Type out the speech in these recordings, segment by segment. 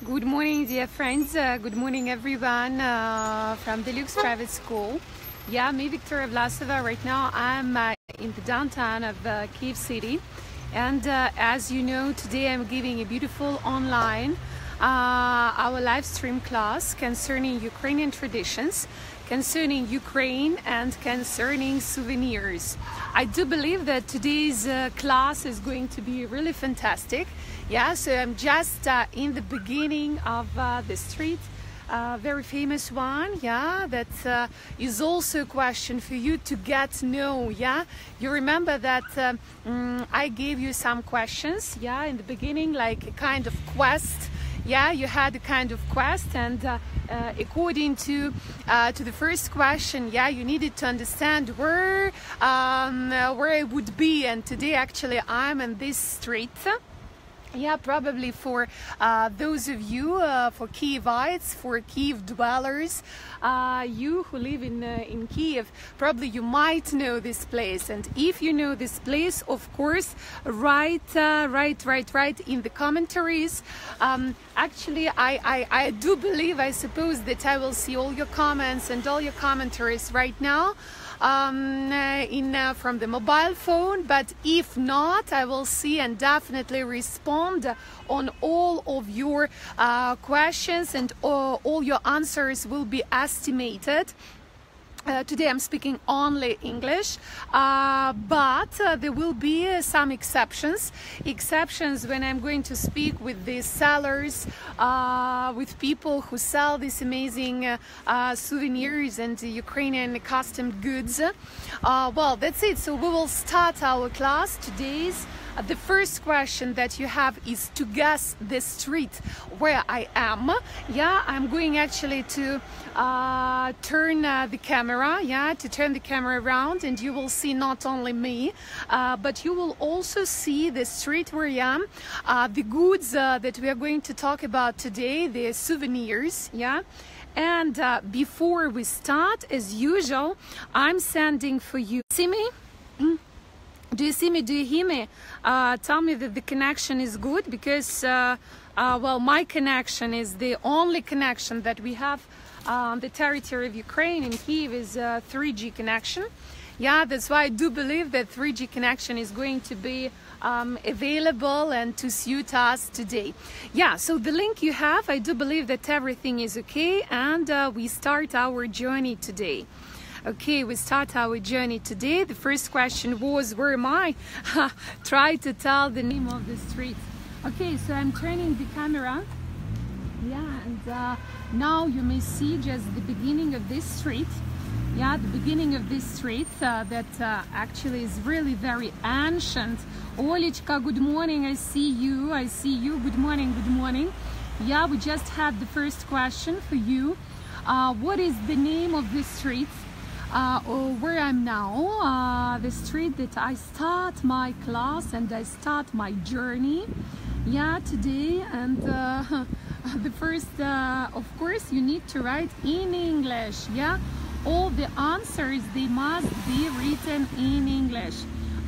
Good morning, dear friends. Good morning, everyone from DELUXE Private School. Yeah, me, Victoria Vlasova. Right now, I'm in the downtown of Kyiv City. And as you know, today I'm giving a beautiful online our live stream class concerning Ukrainian traditions, concerning Ukraine, and concerning souvenirs. I do believe that today's class is going to be really fantastic. Yeah, so I'm just in the beginning of the street, very famous one. Yeah, that is also a question for you to get to know. Yeah, you remember that I gave you some questions. Yeah, in the beginning, like a kind of quest. Yeah, you had a kind of quest, and according to the first question, yeah, you needed to understand where I would be. And today, actually, I'm in this street. Yeah, probably for those of you, for Kyivites, for Kyiv dwellers, you who live in Kyiv, probably you might know this place. And if you know this place, of course, write in the commentaries. Actually, I do believe, I suppose that I will see all your comments and all your commentaries right now from the mobile phone, but if not, I will see and definitely respond on all of your questions, and all your answers will be estimated. Today I'm speaking only English, but there will be some exceptions when I'm going to speak with the sellers, with people who sell these amazing souvenirs and Ukrainian custom goods. Well, that's it. So we will start our class. Today's the first question that you have is to guess the street where I am. Yeah, I'm going actually to turn the camera, turn the camera around, and you will see not only me, but you will also see the street where I am, the goods that we are going to talk about today, the souvenirs. Yeah. And before we start, as usual, I'm sending for you. See me? Do you see me? Do you hear me? Tell me that the connection is good, because well, my connection is the only connection that we have on the territory of Ukraine in Kyiv is 3G connection. Yeah, that's why I do believe that 3G connection is going to be available and to suit us today. Yeah, so the link you have, I do believe that everything is okay, and we start our journey today. Okay, we start our journey today. The first question was, where am I? Try to tell the name of the street. Okay, so I'm turning the camera. Yeah, and now you may see just the beginning of this street. Yeah, the beginning of this street that actually is really very ancient. Olechka, good morning. I see you. I see you. Good morning. Good morning. Yeah, we just had the first question for you. What is the name of this street? Where I'm now, the street that I start my class and I start my journey, yeah, today. And the first, of course, you need to write in English. Yeah, all the answers, they must be written in English.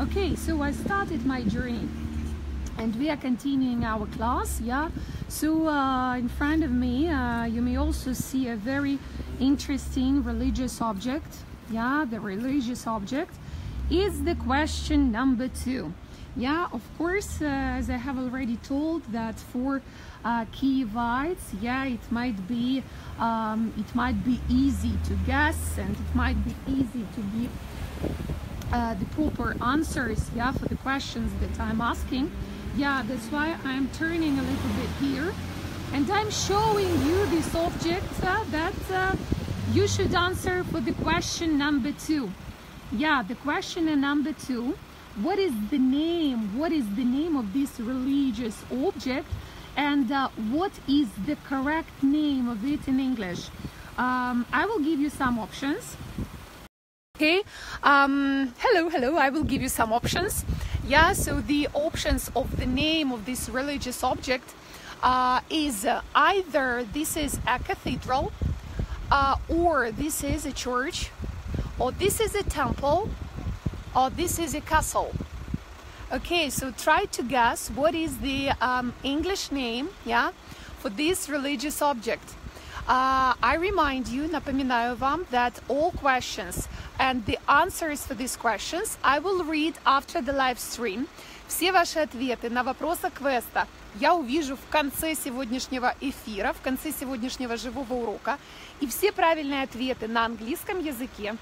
Okay, so I started my journey and we are continuing our class. Yeah, so in front of me you may also see a very interesting religious object. Yeah, the religious object is the question number 2. Yeah, of course, as I have already told, that for Kyivites, yeah, it might be easy to guess, and it might be easy to give the proper answers, yeah, for the questions that I'm asking. Yeah, that's why I'm turning a little bit here, and I'm showing you this object that you should answer for the question number 2. Yeah, the question number 2. What is the name? What is the name of this religious object? And what is the correct name of it in English? I will give you some options. Okay. Hello. I will give you some options. Yeah. So the options of the name of this religious object is either this is a cathedral, or this is a church, or this is a temple, or this is a castle. Okay, so try to guess what is the English name, yeah, for this religious object. I remind you, напоминаю вам, that all questions and the answers for these questions I will read after the live stream. Все ваши ответы на вопросы квеста я увижу в конце сегодняшнего эфира, в конце сегодняшнего живого урока. И все правильные ответы на английском языке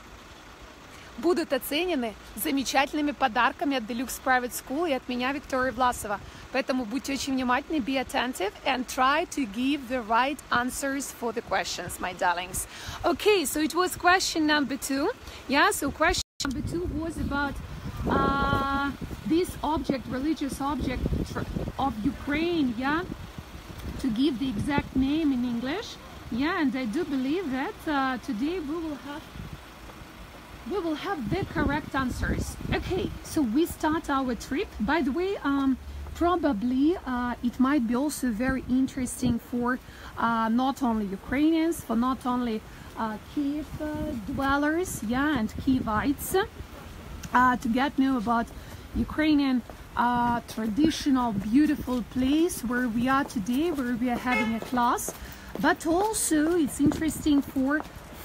будут оценены замечательными подарками от DELUXE Private School и от меня, Виктория Власова. Поэтому будьте очень внимательны, be attentive and try to give the right answers for the questions, my darlings. Okay, so it was question number 2. Yeah, so question number 2 was about this object, religious object of Ukraine, yeah, to give the exact name in English. Yeah, and I do believe that today we will have the correct answers. Okay, so we start our trip. By the way, probably it might be also very interesting for not only Ukrainians, for not only Kiev dwellers, yeah, and Kievites, to get to know about Ukrainian traditional, beautiful place where we are today, where we are having a class. But also it's interesting for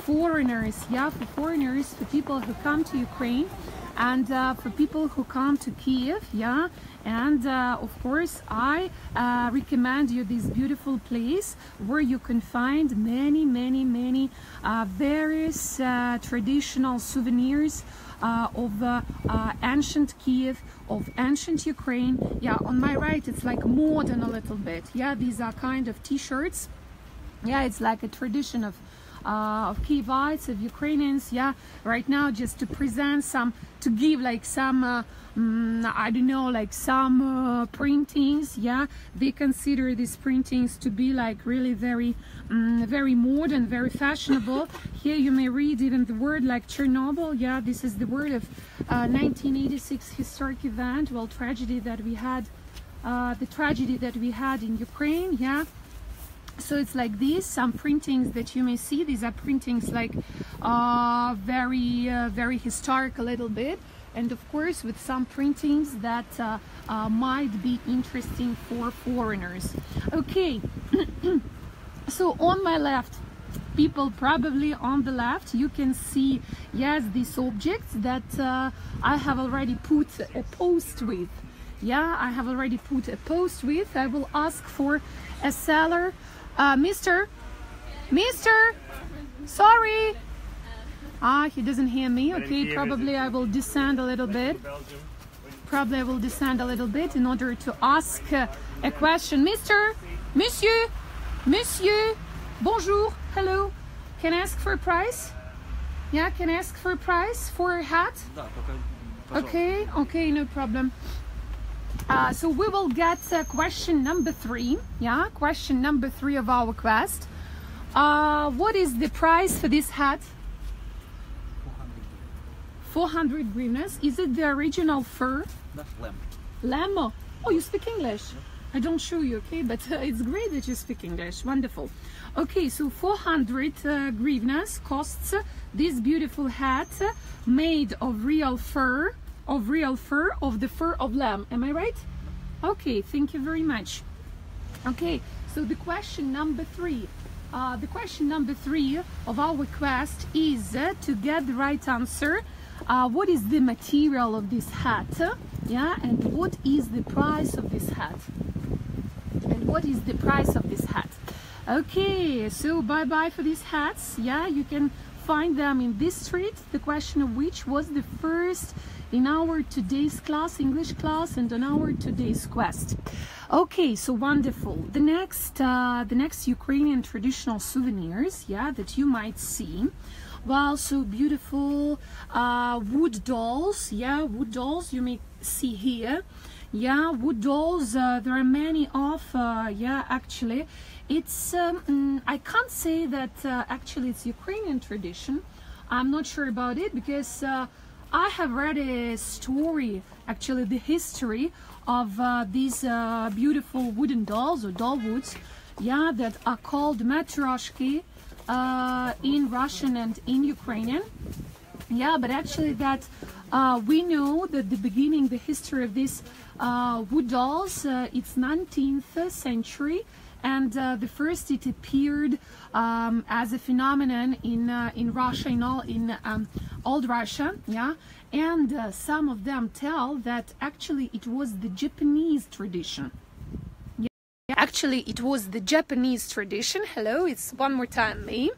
foreigners, yeah, for foreigners, for people who come to Ukraine, and for people who come to Kiev, yeah. And of course I recommend you this beautiful place where you can find many various traditional souvenirs of ancient Kiev, of ancient Ukraine. Yeah, on my right it's like modern a little bit. Yeah, these are kind of t-shirts. Yeah, it's like a tradition of Kievites, of Ukrainians. Yeah, right now just to present some, to give like some I don't know, like some printings. Yeah, they consider these printings to be like really very modern, very fashionable. Here you may read even the word like Chernobyl. Yeah, this is the word of 1986 historic event, well, tragedy that we had, the tragedy that we had in Ukraine. Yeah. So it's like this, some printings that you may see. These are printings like very historic a little bit, and of course with some printings that might be interesting for foreigners. Okay, so on my left, people probably on the left, you can see, yes, these objects that I have already put a post with. Yeah, I have already put a post with. I will ask for a seller. Mister, sorry. He doesn't hear me. Okay, probably I will descend a little bit. Probably I will descend a little bit in order to ask a question. Monsieur, bonjour, hello. Can I ask for a price? Yeah, can I ask for a price for a hat? Okay, no problem. So we will get question number 3. Yeah, question number 3 of our quest. What is the price for this hat? 400 hryvnias. Is it the original fur? That's lamb. Lamb? Oh, you speak English? I don't show you, okay? But it's great that you speak English. Wonderful. Okay, so 400 hryvnias costs this beautiful hat made of real fur. Of the fur of lamb. Am I right? Okay, thank you very much. Okay, so the question number 3. The question number 3 of our quest is to get the right answer. What is the material of this hat? Yeah, and what is the price of this hat? And what is the price of this hat? Okay, so bye-bye for these hats. Yeah, you can find them in this street, the question of which was the first in our today's class, English class, and on our today's quest. Okay, so wonderful. The next Ukrainian traditional souvenirs, yeah, that you might see. Well, so beautiful wood dolls, yeah, wood dolls you may see here. Yeah, wood dolls, there are many of, yeah, actually. It's, I can't say that actually it's Ukrainian tradition. I'm not sure about it because I have read a story, actually the history of these beautiful wooden dolls or doll woods, yeah, that are called matryoshki in Russian and in Ukrainian. Yeah, but actually that we know that the beginning, the history of these wood dolls, it's 19th century, and the first it appeared as a phenomenon in Russia, in old Russia, yeah, and some of them tell that actually it was the Japanese tradition. Actually, it was the Japanese tradition. Hello, it's one more time me.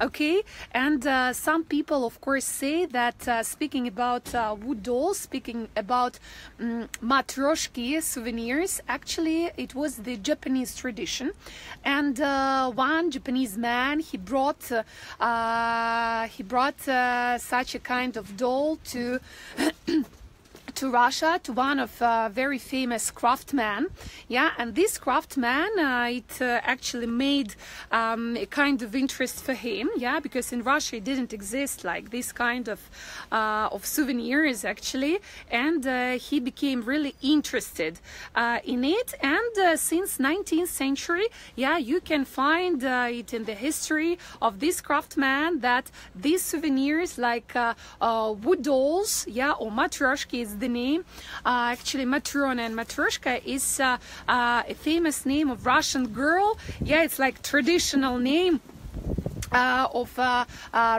Okay, and some people, of course, say that speaking about wood dolls, speaking about matryoshki souvenirs, actually it was the Japanese tradition. And one Japanese man, he brought such a kind of doll to to Russia, to one of very famous craftsmen, yeah, and this craftsman, it actually made a kind of interest for him, yeah, because in Russia it didn't exist like this kind of souvenirs actually, and he became really interested in it, and since 19th century, yeah, you can find it in the history of this craftsman that these souvenirs like wood dolls, yeah, or matryoshki is the name. Actually, Matrona and Matryoshka is a famous name of Russian girl. Yeah, it's like traditional name of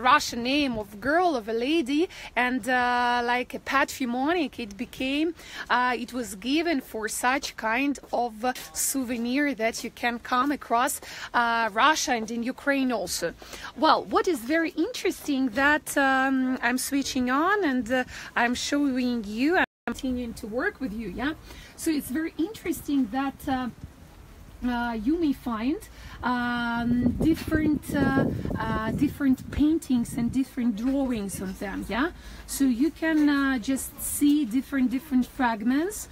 Russian name of girl, of a lady, and like a patronymic it became, it was given for such kind of souvenir that you can come across Russia and in Ukraine also. Well, what is very interesting that I'm switching on and I'm showing you, I'm continuing to work with you, yeah, so it's very interesting that you may find different paintings and different drawings of them, yeah, so you can just see different fragments.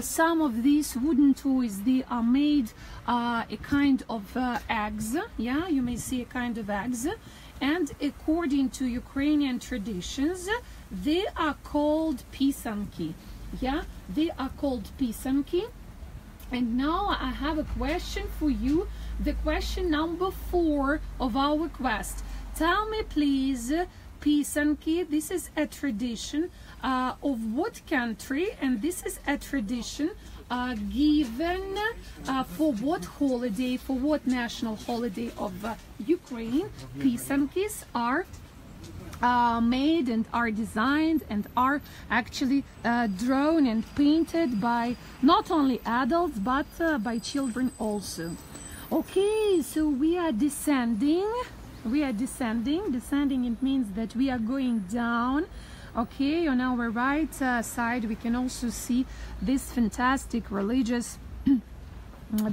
Some of these wooden toys, they are made a kind of eggs, yeah, you may see a kind of eggs, and according to Ukrainian traditions they are called pisanki, yeah, they are called pisanki. And now I have a question for you, the question number 4 of our quest. Tell me please, pisanki, this is a tradition of what country, and this is a tradition given for what holiday, for what national holiday of Ukraine. Pisankis are made and are designed and are actually drawn and painted by not only adults but by children also. Okay, so we are descending. Descending, it means that we are going down. Okay, on our right side we can also see this fantastic religious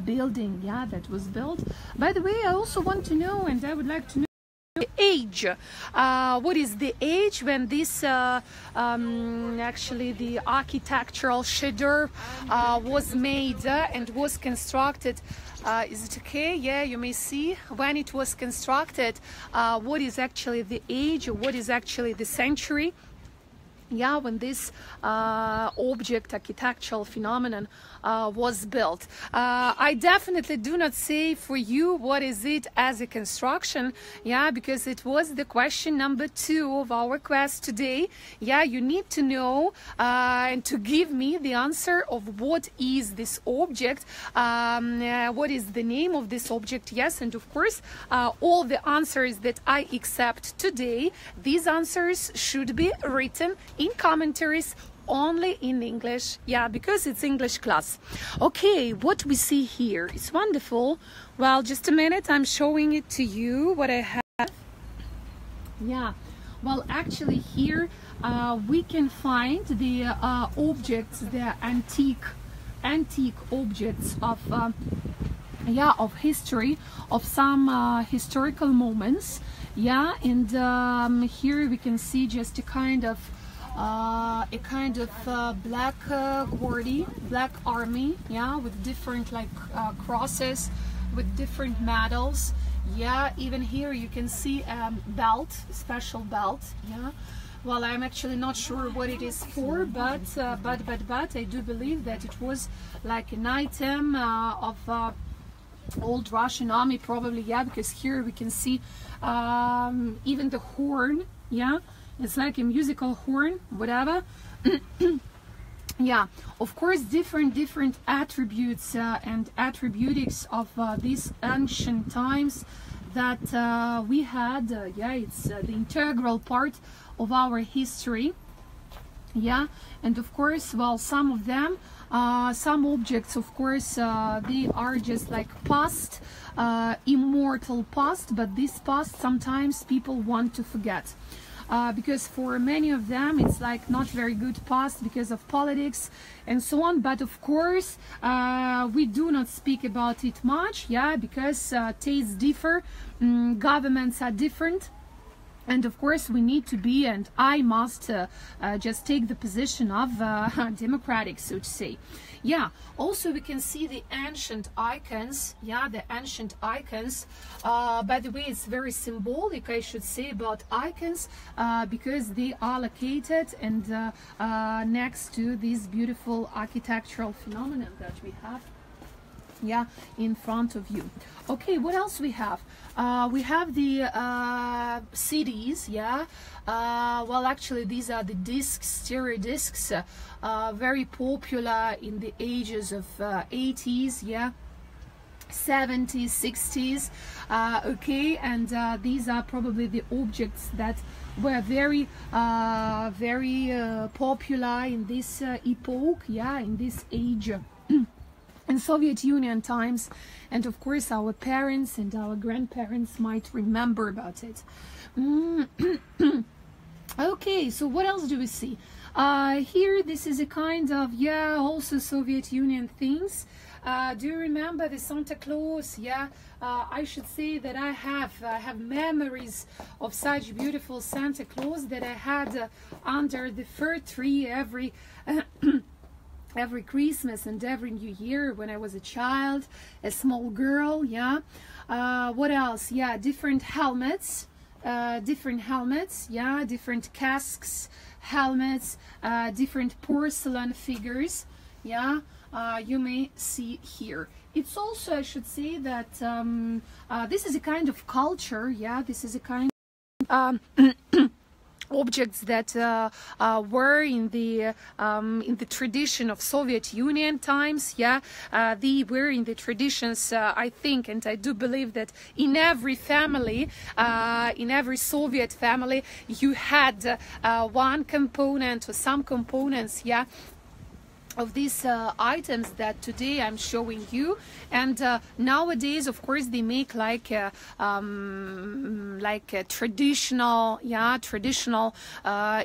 building, yeah, that was built. By the way, I also want to know, and I would like to know the age. What is the age when this actually the architectural schedule was made and was constructed? Is it okay? Yeah, you may see when it was constructed, what is actually the age, or what is actually the century, yeah, when this object, architectural phenomenon was built. I definitely do not say for you what is it as a construction, yeah, because it was the question number 2 of our quest today. Yeah, you need to know and to give me the answer of what is this object, what is the name of this object, yes, and of course all the answers that I accept today, these answers should be written in commentaries only in English, yeah, because it's English class. Okay, what we see here is wonderful. Well, just a minute, I'm showing it to you what I have. Yeah, well, actually here we can find the objects, the antique objects of yeah, of history, of some historical moments, yeah, and here we can see just a kind of black black army, yeah, with different like crosses, with different medals, yeah. Even here you can see a belt, special belt, yeah. Well, I'm actually not sure what it is for, but I do believe that it was like an item of old Russian army, probably, yeah, because here we can see even the horn, yeah. It's like a musical horn, whatever. Yeah, of course, different attributes and attributics of these ancient times that we had. Yeah, it's the integral part of our history. Yeah, and of course, well, some of them, some objects, of course, they are just like past, immortal past, but this past sometimes people want to forget. Because for many of them it's like not very good past because of politics and so on, but of course we do not speak about it much, yeah, because tastes differ, governments are different, and of course we need to be, and I must just take the position of democratic, so to say. Yeah, also we can see the ancient icons. Yeah, the ancient icons. By the way, it's very symbolic, I should say, about icons, because they are located and next to this beautiful architectural phenomenon that we have, yeah, in front of you. Okay, what else we have? We have the CDs, yeah. Well, actually, these are the discs, stereo discs, very popular in the ages of 80s, yeah, 70s, 60s. Okay, and these are probably the objects that were very popular in this epoch, yeah, in this age. In Soviet Union times, and of course our parents and our grandparents might remember about it. Okay, so what else do we see? Here, this is a kind of, yeah, also Soviet Union things. Do you remember the Santa Claus? Yeah, I should say that I have memories of such beautiful Santa Claus that I had under the fir tree every every Christmas and every New Year when I was a child, a small girl. Yeah, what else? Yeah, different helmets, yeah, different casks, helmets, different porcelain figures. Yeah, you may see here. It's also, I should say, that this is a kind of culture. Yeah, this is a kind of objects that were in the tradition of Soviet Union times. Yeah, they were in the traditions, I think, and I do believe that in every family, in every Soviet family, you had one component or some components, yeah, of these items that today I'm showing you. And nowadays, of course, they make like a traditional, yeah, traditional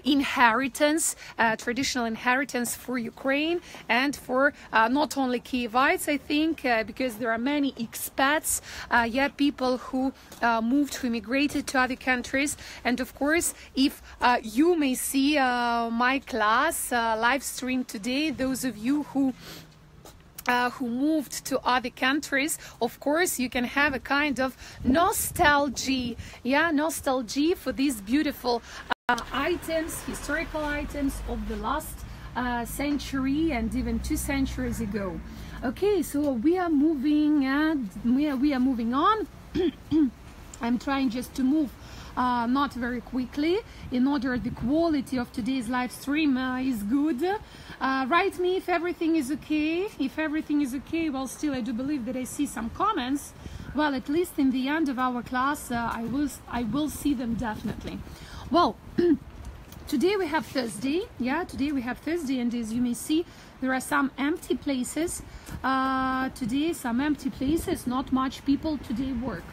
inheritance, for Ukraine and for not only Kievites, I think, because there are many expats, yeah, people who moved, who immigrated to other countries. And of course, if you may see my class live stream today, those of you who moved to other countries, of course you can have a kind of nostalgia, yeah, nostalgia for these beautiful items, historical items of the last century and even 2 centuries ago. Okay, so we are moving, and we are moving on. I'm trying just to move not very quickly in order the quality of today's live stream is good. Write me if everything is okay. If everything is okay, well, still I do believe that I see some comments. Well, at least in the end of our class, I will see them definitely. Well, today we have Thursday. Yeah, today we have Thursday, and as you may see, there are some empty places. Today, some empty places. Not much people today work.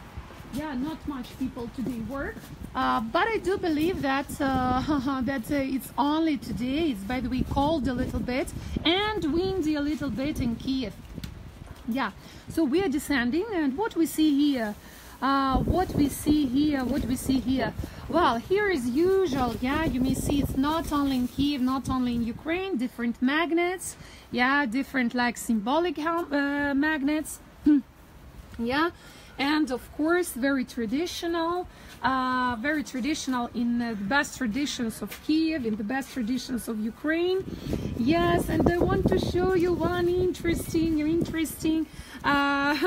Yeah, not much people today work, but I do believe that it's only today. It's, by the way, cold a little bit and windy a little bit in Kiev. Yeah, so we are descending, and what we see here, what we see here. Well, here is usual. Yeah, you may see it's not only in Kiev, not only in Ukraine. Different magnets. Yeah, different like symbolic magnets. Yeah. And of course, very traditional in the best traditions of Kiev, in the best traditions of Ukraine. Yes, and I want to show you one interesting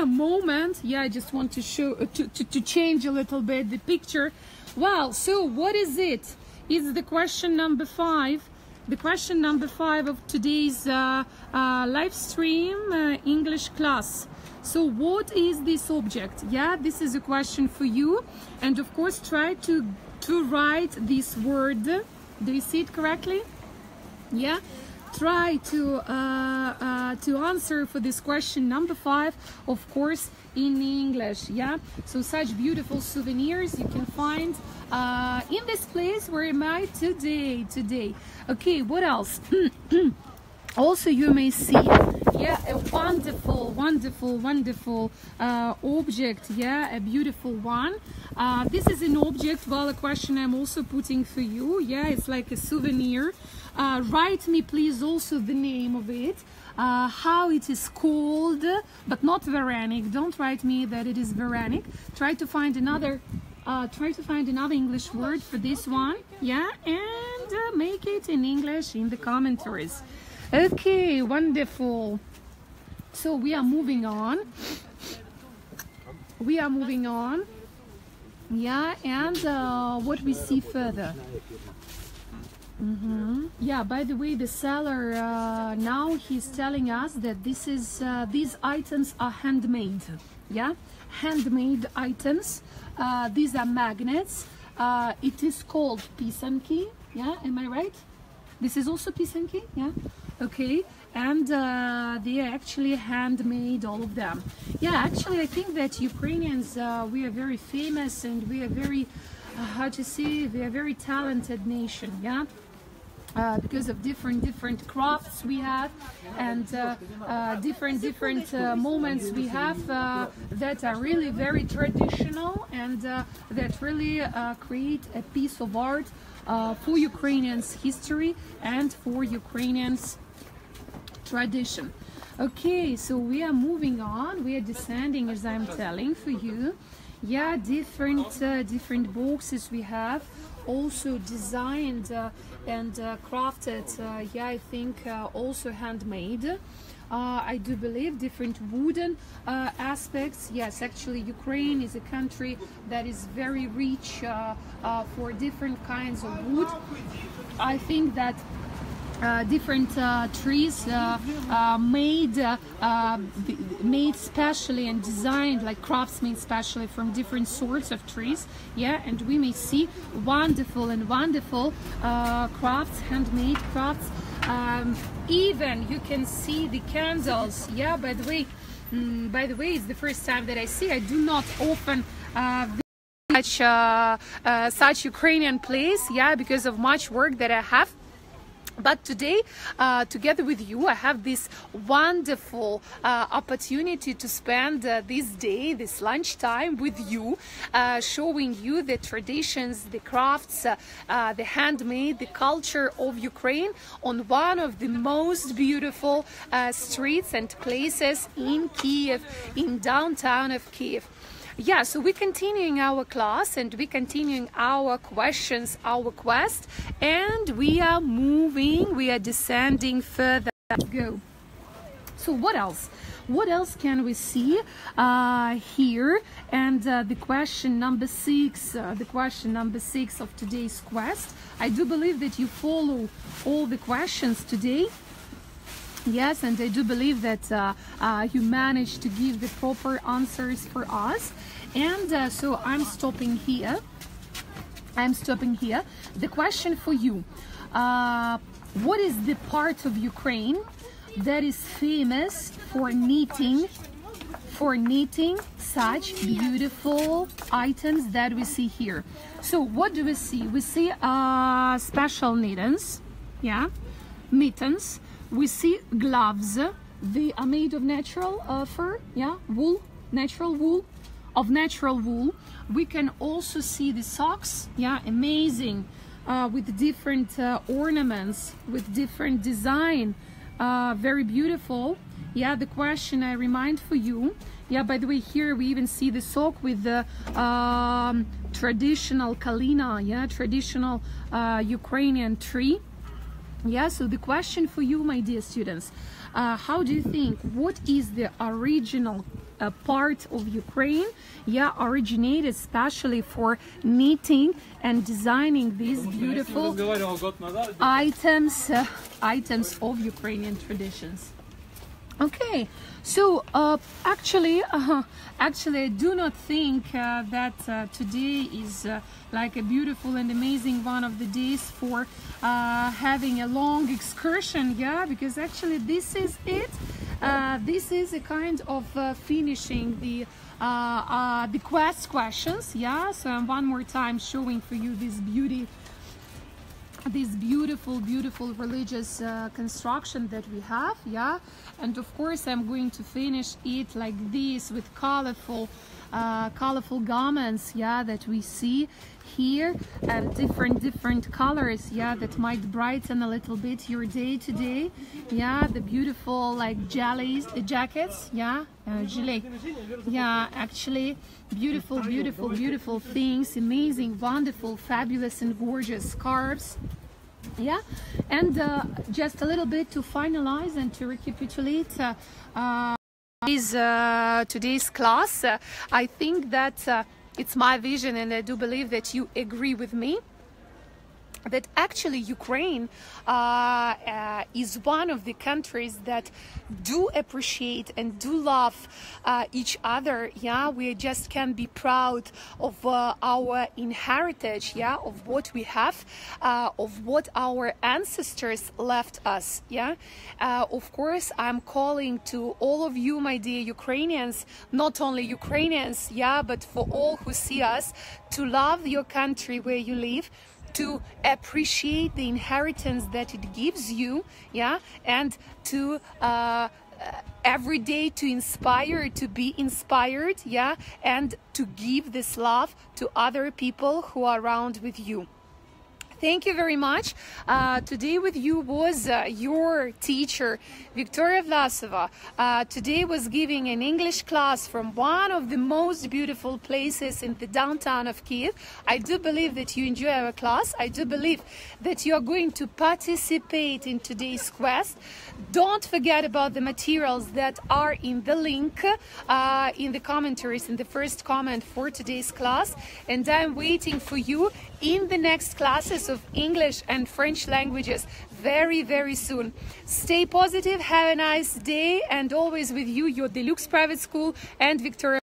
moment. Yeah, I just want to show to change a little bit the picture. Well, so what is it? is the question number 5. The question number 5 of today's live stream English class. So what is this object? Yeah, this is a question for you. And of course, try to write this word. Do you see it correctly? Yeah. Try to answer for this question number 5, of course, in English. Yeah, so such beautiful souvenirs you can find in this place. Where am I today? Okay, what else? Also, you may see, yeah, a wonderful object. Yeah, a beautiful one. This is an object. Well, a question I'm also putting for you. Yeah, it's like a souvenir. Write me please also the name of it, how it is called, but not Veranic. Don't write me that it is Veranic. Try to find another English word for this one. Yeah, and make it in English in the commentaries. Okay, wonderful. So we are moving on. Yeah, and what we see further. Yeah, by the way, the seller now he's telling us that this is these items are handmade. Yeah, handmade items. These are magnets. It is called pisanki. Yeah, am I right? This is also pisanki. Yeah, okay. And they are actually handmade, all of them. Yeah, actually, I think that Ukrainians, we are very famous and we are very, how to say, we are a very talented nation. Yeah. Because of different crafts we have, and different moments we have that are really very traditional, and that really create a piece of art for Ukrainians' history and for Ukrainians' tradition. Okay, so we are moving on. We are descending, as I'm telling for you. Yeah, different boxes we have, also designed and crafted. Yeah, I think also handmade. I do believe different wooden aspects. Yes, actually Ukraine is a country that is very rich for different kinds of wood. I think that different trees made specially and designed, like crafts made specially from different sorts of trees. Yeah, and we may see wonderful crafts, handmade crafts. Even you can see the candles. Yeah, by the way, it's the first time that I see. I do not often such Ukrainian place. Yeah, because of much work that I have. But today, together with you, I have this wonderful opportunity to spend this day, this lunchtime with you, showing you the traditions, the crafts, the handmade, the culture of Ukraine on one of the most beautiful streets and places in Kiev, in downtown of Kiev. Yeah, so we're continuing our class and we're continuing our questions, our quest, and we are moving, we are descending further. Go. So what else? What else can we see here? And the question number 6, of today's quest. I do believe that you follow all the questions today. Yes, and I do believe that you managed to give the proper answers for us. And so I'm stopping here. The question for you, what is the part of Ukraine that is famous for knitting such beautiful items that we see here? So what do we see? We see special mittens. Yeah, mittens. We see gloves. They are made of natural fur. Yeah, wool, natural wool. Of natural wool. We can also see the socks. Yeah, amazing, with different ornaments, with different design. Very beautiful. Yeah, the question I remind for you. Yeah, by the way, here we even see the sock with the traditional kalina. Yeah, traditional Ukrainian tree. Yeah, so the question for you, my dear students, how do you think, what is the original part of Ukraine, yeah, originated especially for knitting and designing these beautiful items of Ukrainian traditions. Okay, so actually I do not think that today is like a beautiful and amazing one of the days for having a long excursion, yeah, because actually this is it. This is a kind of finishing the questions, yeah. So I'm one more time showing for you this beautiful religious construction that we have, yeah. And of course I'm going to finish it like this with colorful garments, yeah, that we see here, and different colors, yeah, that might brighten a little bit your day today, yeah. The beautiful like jackets, yeah, gilet, yeah, actually beautiful things, amazing, wonderful, fabulous and gorgeous scarves, yeah. And just a little bit to finalize and to recapitulate today's class, I think that it's my vision, and I do believe that you agree with me, that actually Ukraine is one of the countries that do appreciate and do love each other, yeah. We just can be proud of our heritage, yeah, of what we have, of what our ancestors left us, yeah. Of course I'm calling to all of you, my dear Ukrainians, not only Ukrainians, yeah, but for all who see us, to love your country where you live, to appreciate the inheritance that it gives you, yeah, and to every day to inspire, to be inspired, yeah, and to give this love to other people who are around with you. Thank you very much. Today with you was your teacher, Victoria Vlasova. Today was giving an English class from one of the most beautiful places in the downtown of Kyiv. I do believe that you enjoy our class. I do believe that you are going to participate in today's quest. Don't forget about the materials that are in the link in the commentaries, in the first comment for today's class. And I'm waiting for you in the next classes of English and French languages very soon. Stay positive, have a nice day, and always with you, your DELUXE Private School and Victoria.